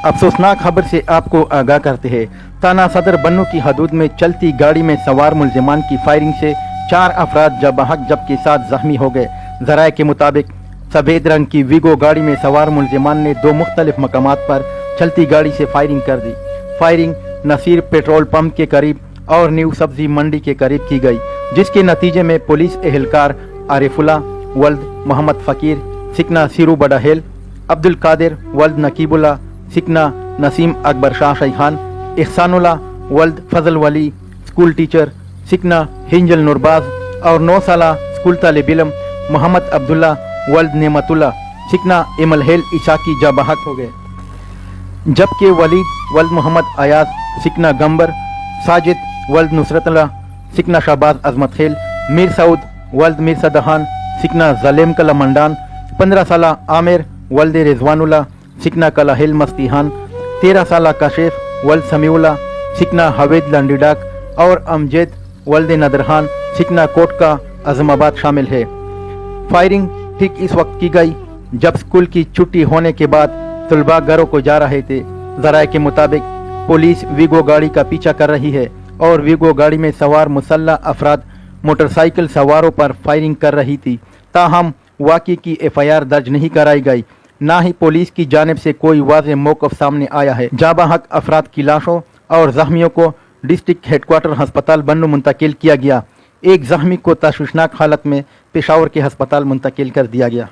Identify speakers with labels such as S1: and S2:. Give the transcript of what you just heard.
S1: अफसोसनाक खबर से आपको आगाह करते हैं। थाना सदर बन्नू की हदूद में चलती गाड़ी में सवार मुलजिमान की फायरिंग से 4 अफराद जबहक जबकि 7 जख्मी हो गए। जराये के मुताबिक सफेद रंग की वीगो गाड़ी में सवार मुलजिमान ने 2 मुख्तलिफ मकामात पर चलती गाड़ी से फायरिंग कर दी। फायरिंग नसीर पेट्रोल पंप के करीब और न्यू सब्जी मंडी के करीब की गई, जिसके नतीजे में पुलिस एहलकार आरिफुल्ला वल्द मोहम्मद फकीर सिकना सिरू बडाहेल, अब्दुल कादिर वल्द नकीबुल्ला सिकना नसीम अकबर शाह शैखान, इहसानुल्ला वल्द फजल वली स्कूल टीचर सिकना हिंजल नुरबाज और 9 साला स्कूल तालिब इल्म मोहम्मद अब्दुल्ला वल्द नेमतुल्ला सिकना इमलहेल इसाकी जाबहक हो गए, जबकि वलीद वल्द मोहम्मद अयाज सिकना गंबर, साजिद वल्द नुसरतुल्ला सिकना शहबाज अजमत खेल, मीर सऊद वल्द मीर सदहान सिकना जलेम कला मंडान, 15 साला आमिर वल्द रिजवानुल्ला सिकना कला हिल मस्तीहान, 13 साला काशिफ वल्द समीउल्ला सिकना हवेद लंडीडाक और अमजद वल्द नदरहान सिकना कोटका अजमाबाद शामिल है। फायरिंग ठीक इस वक्त की गई जब स्कूल की छुट्टी होने के बाद तलबा घरों को जा रहे थे। जराये के मुताबिक पुलिस वीगो गाड़ी का पीछा कर रही है और वीगो गाड़ी में सवार मुसल्ला अफराद मोटरसाइकिल सवारों पर फायरिंग कर रही थी। ताहम वाक़े की FIR दर्ज नहीं कराई गई, ना ही पुलिस की जानिब से कोई वाज़ेह मौक़िफ़ सामने आया है। जाबहक अफराद की लाशों और जख्मियों को डिस्ट्रिक्ट हेडक्वार्टर हस्पताल बन्नू मुंतकिल किया गया। एक जख्मी को तशवीशनाक हालत में पेशावर के हस्पताल मुंतकिल कर दिया गया।